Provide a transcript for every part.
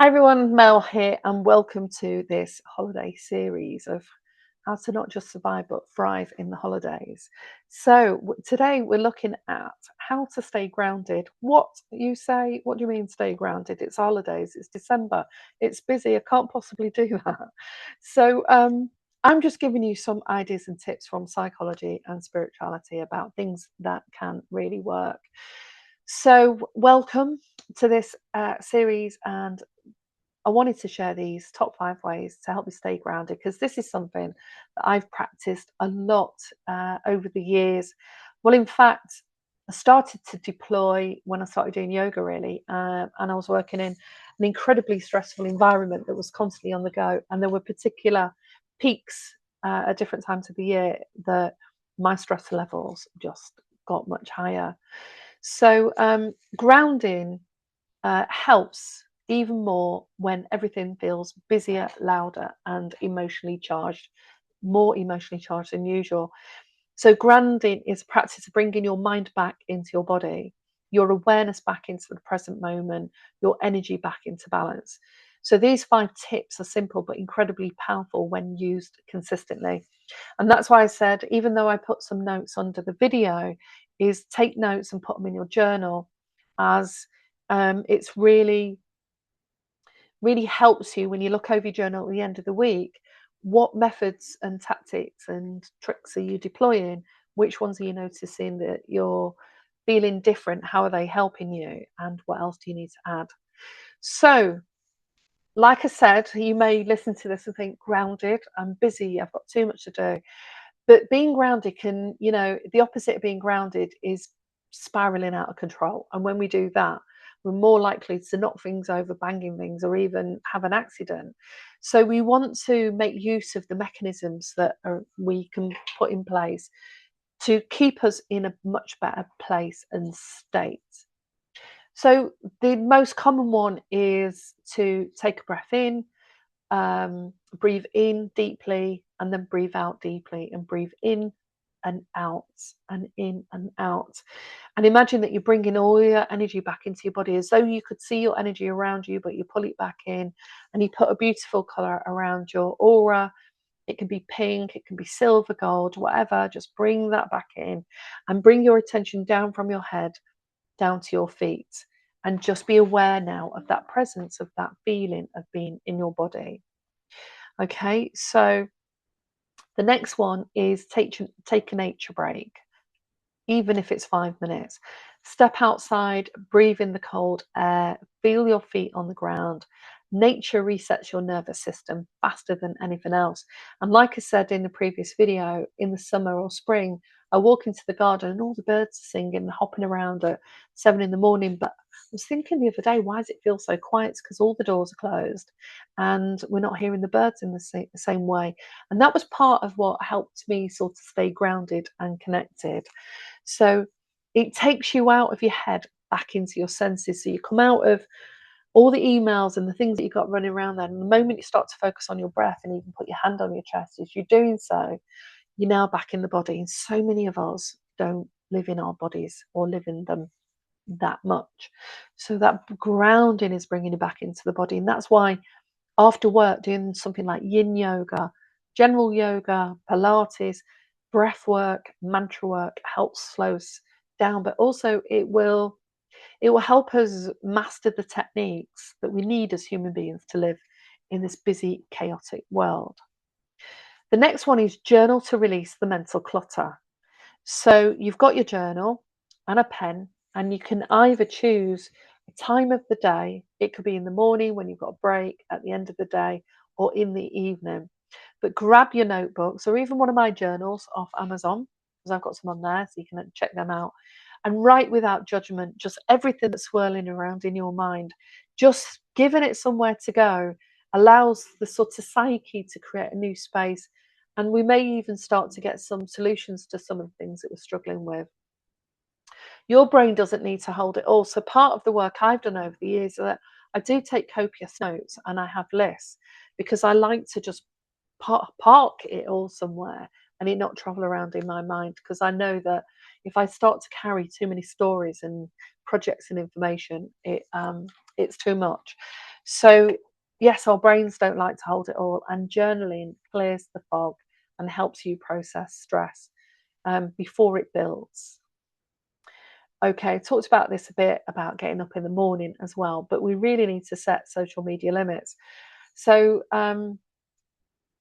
Hi everyone, Mel here, and welcome to this holiday series of how to not just survive but thrive in the holidays. Today we're looking at how to stay grounded. What you say? What do you mean stay grounded? It's holidays, it's December, it's busy, I can't possibly do that. I'm just giving you some ideas and tips from psychology and spirituality about things that can really work. Welcome to this series, and I wanted to share these top 5 ways to help you stay grounded, because this is something that I've practiced a lot over the years. Well, in fact, I started to deploy when I started doing yoga, really, and I was working in an incredibly stressful environment that was constantly on the go, and there were particular peaks at different times of the year that my stress levels just got much higher. Grounding helps even more when everything feels busier, louder, and emotionally charged, more emotionally charged than usual. So, grounding is a practice of bringing your mind back into your body, your awareness back into the present moment, your energy back into balance. So, these 5 tips are simple but incredibly powerful when used consistently. And that's why I said, even though I put some notes under the video, is take notes and put them in your journal, as it's really helps you when you look over your journal at the end of the week. What methods and tactics and tricks are you deploying? Which ones are you noticing that you're feeling different? How are they helping you? And what else do you need to add? So, like I said, you may listen to this and think, grounded, I'm busy, I've got too much to do. But being grounded can, the opposite of being grounded is spiraling out of control. And when we do that, we're more likely to knock things over, banging things, or even have an accident. So we want to make use of the mechanisms that we can put in place to keep us in a much better place and state. So the most common one is to take a breath in, breathe in deeply, and then breathe out deeply, and breathe in and out, and in and out. And imagine that you're bringing all your energy back into your body, as though you could see your energy around you, but you pull it back in and you put a beautiful color around your aura. It can be pink, it can be silver, gold, whatever. Just bring that back in and bring your attention down from your head down to your feet, and just be aware now of that presence, of that feeling of being in your body. Okay, so the next one is take a nature break, even if it's 5 minutes. Step outside, breathe in the cold air, feel your feet on the ground. Nature resets your nervous system faster than anything else. And like I said in the previous video, in the summer or spring, I walk into the garden and all the birds are singing and hopping around at 7 in the morning. But I was thinking the other day, why does it feel so quiet? It's because all the doors are closed and we're not hearing the birds in the same way. And that was part of what helped me sort of stay grounded and connected. So it takes you out of your head back into your senses. So you come out of all the emails and the things that you've got running around there. And the moment you start to focus on your breath and even put your hand on your chest, as you're doing so, you're now back in the body. And so many of us don't live in our bodies or live in them that much. So that grounding is bringing you back into the body. And that's why after work, doing something like yin yoga, general yoga, Pilates, breath work, mantra work helps slow us down, but also it will help us master the techniques that we need as human beings to live in this busy, chaotic world. The next one is journal to release the mental clutter. So you've got your journal and a pen, and you can either choose a time of the day. It could be in the morning when you've got a break, at the end of the day, or in the evening. But grab your notebooks or even one of my journals off Amazon, because I've got some on there, so you can check them out. And write without judgment, just everything that's swirling around in your mind. Just giving it somewhere to go allows the sort of psyche to create a new space. And we may even start to get some solutions to some of the things that we're struggling with. Your brain doesn't need to hold it all. So part of the work I've done over the years is that I do take copious notes and I have lists, because I like to just park it all somewhere and it not travel around in my mind, because I know that if I start to carry too many stories and projects and information, it's too much. So yes, our brains don't like to hold it all, and journaling clears the fog and helps you process stress before it builds. Okay, I talked about this a bit about getting up in the morning as well, but we really need to set social media limits. So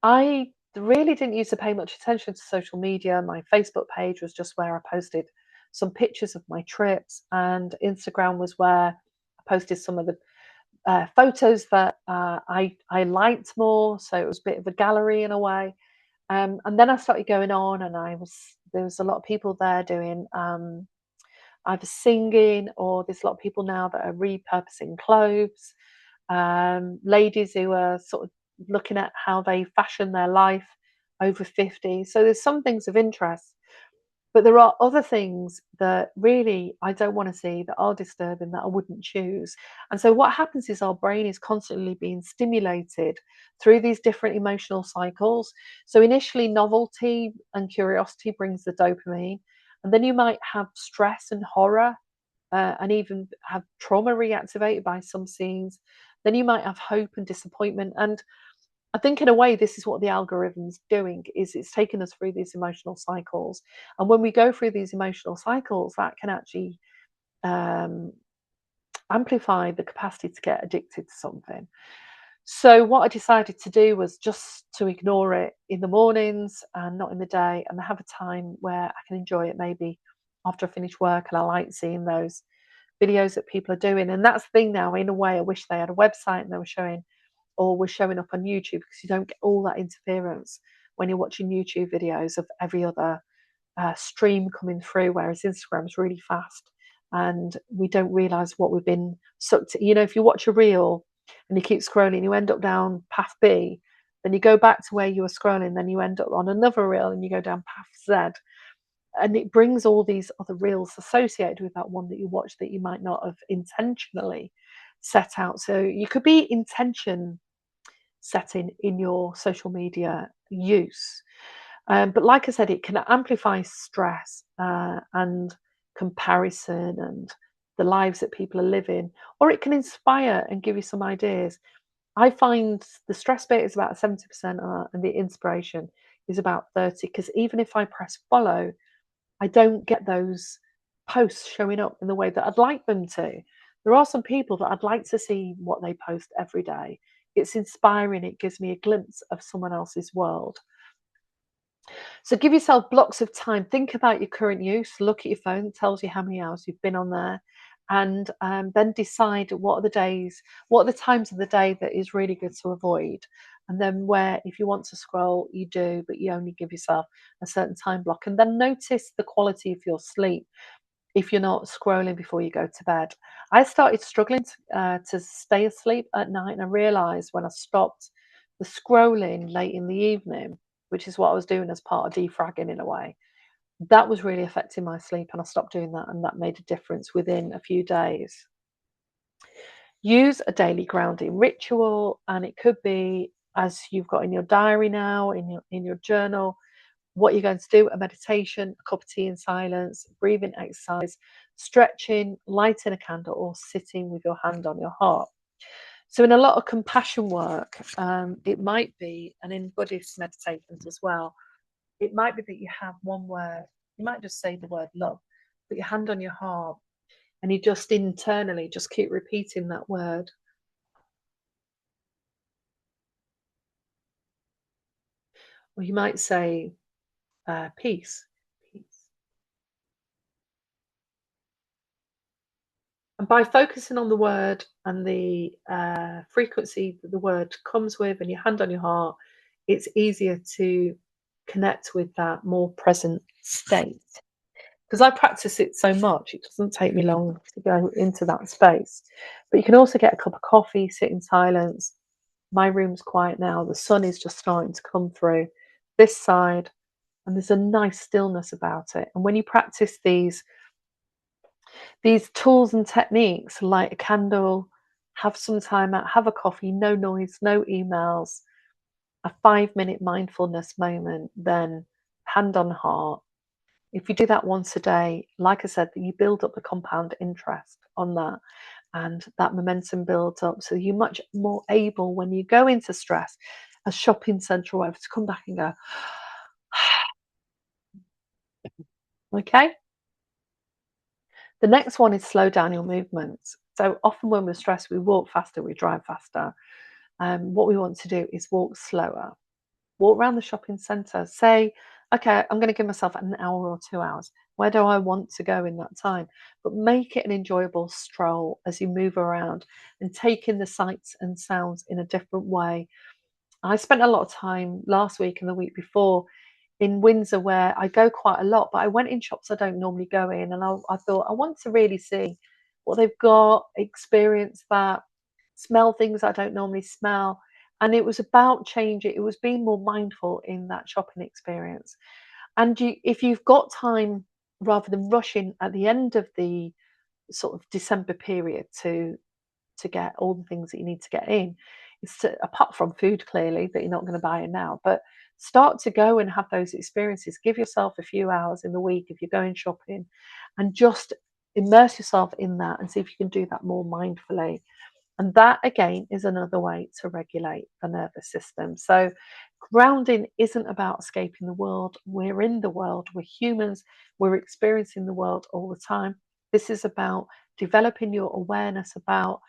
I really didn't used to pay much attention to social media. My Facebook page was just where I posted some pictures of my trips, and Instagram was where I posted some of the photos that I liked more. So it was a bit of a gallery in a way. And then I started going on, and there was a lot of people there doing either singing, or there's a lot of people now that are repurposing clothes, ladies who are sort of looking at how they fashion their life over 50. So there's some things of interest, but there are other things that really I don't want to see, that are disturbing, that I wouldn't choose. And so what happens is our brain is constantly being stimulated through these different emotional cycles. So initially, novelty and curiosity brings the dopamine, and then you might have stress and horror, and even have trauma reactivated by some scenes. Then you might have hope and disappointment. And I think in a way, this is what the algorithm's doing, is it's taking us through these emotional cycles. And when we go through these emotional cycles, that can actually um, amplify the capacity to get addicted to something. So what I decided to do was just to ignore it in the mornings and not in the day, and have a time where I can enjoy it, maybe after I finish work, and I like seeing those videos that people are doing. And that's the thing now, in a way, I wish they had a website and they were showing, or were showing up on YouTube, because you don't get all that interference when you're watching YouTube videos of every other stream coming through, whereas Instagram's really fast and we don't realize what we've been sucked to. You know, if you watch a reel and you keep scrolling, you end up down path B, then you go back to where you were scrolling, then you end up on another reel and you go down path Z. And it brings all these other reels associated with that one that you watch that you might not have intentionally set out. So you could be intention setting in your social media use. But like I said, it can amplify stress and comparison and the lives that people are living, or it can inspire and give you some ideas. I find the stress bit is about 70%, and the inspiration is about 30, because even if I press follow, I don't get those posts showing up in the way that I'd like them to. There are some people that I'd like to see what they post every day. It's inspiring, it gives me a glimpse of someone else's world. So give yourself blocks of time. Think about your current use. Look at your phone, it tells you how many hours you've been on there. And then decide what are the days, what are the times of the day that is really good to avoid. And then where, if you want to scroll, you do, but you only give yourself a certain time block. And then notice the quality of your sleep if you're not scrolling before you go to bed. I started struggling to stay asleep at night, and I realized when I stopped the scrolling late in the evening, which is what I was doing as part of defragging in a way, that was really affecting my sleep, and I stopped doing that, and that made a difference within a few days. Use a daily grounding ritual, and it could be, as you've got in your diary now, in your journal, what you're going to do: a meditation, a cup of tea in silence, breathing exercise, stretching, lighting a candle, or sitting with your hand on your heart. So in a lot of compassion work, it might be, and in Buddhist meditations as well, it might be that you have one word. You might just say the word love, put your hand on your heart, and you just internally just keep repeating that word. Or you might say peace, peace. And by focusing on the word and the frequency that the word comes with, and your hand on your heart, it's easier to connect with that more present state. Because I practice it so much, it doesn't take me long to go into that space. But you can also get a cup of coffee, sit in silence. My room's quiet now. The sun is just starting to come through this side, and there's a nice stillness about it. And when you practice these tools and techniques, light a candle, have some time out, have a coffee, no noise, no emails, a 5-minute mindfulness moment, then hand on heart, if you do that once a day, like I said, you build up the compound interest on that, and that momentum builds up. So you're much more able when you go into stress, a shopping centre or whatever, to come back and go, okay. The next one is slow down your movements. So often when we're stressed, we walk faster, we drive faster. What we want to do is walk slower. Walk around the shopping centre. Say, okay, I'm going to give myself an hour or 2 hours. Where do I want to go in that time? But make it an enjoyable stroll as you move around and take in the sights and sounds in a different way. I spent a lot of time last week and the week before in Windsor, where I go quite a lot, but I went in shops I don't normally go in, and I thought I want to really see what they've got, experience that, smell things I don't normally smell. And it was about changing, it was being more mindful in that shopping experience. And if you've got time, rather than rushing at the end of the sort of December period to get all the things that you need to get in, is to, apart from food clearly that you're not going to buy it now, but start to go and have those experiences. Give yourself a few hours in the week if you're going shopping, and just immerse yourself in that and see if you can do that more mindfully. And that again is another way to regulate the nervous system. So grounding isn't about escaping the world. We're in the world, we're humans, we're experiencing the world all the time. This is about developing your awareness about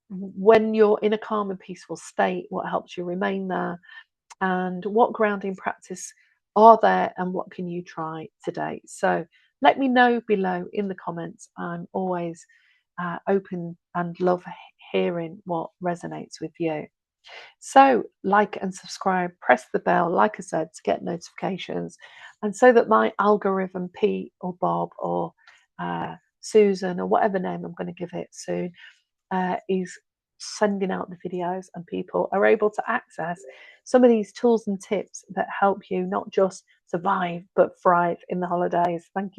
when you're in a calm and peaceful state, what helps you remain there, and what grounding practice are there, and what can you try today. So let me know below in the comments. I'm always open and love hearing what resonates with you. So like and subscribe, press the bell, like I said, to get notifications, and so that my algorithm, Pete or Bob or Susan or whatever name I'm going to give it soon, is sending out the videos, and people are able to access some of these tools and tips that help you not just survive but thrive in the holidays. Thank you.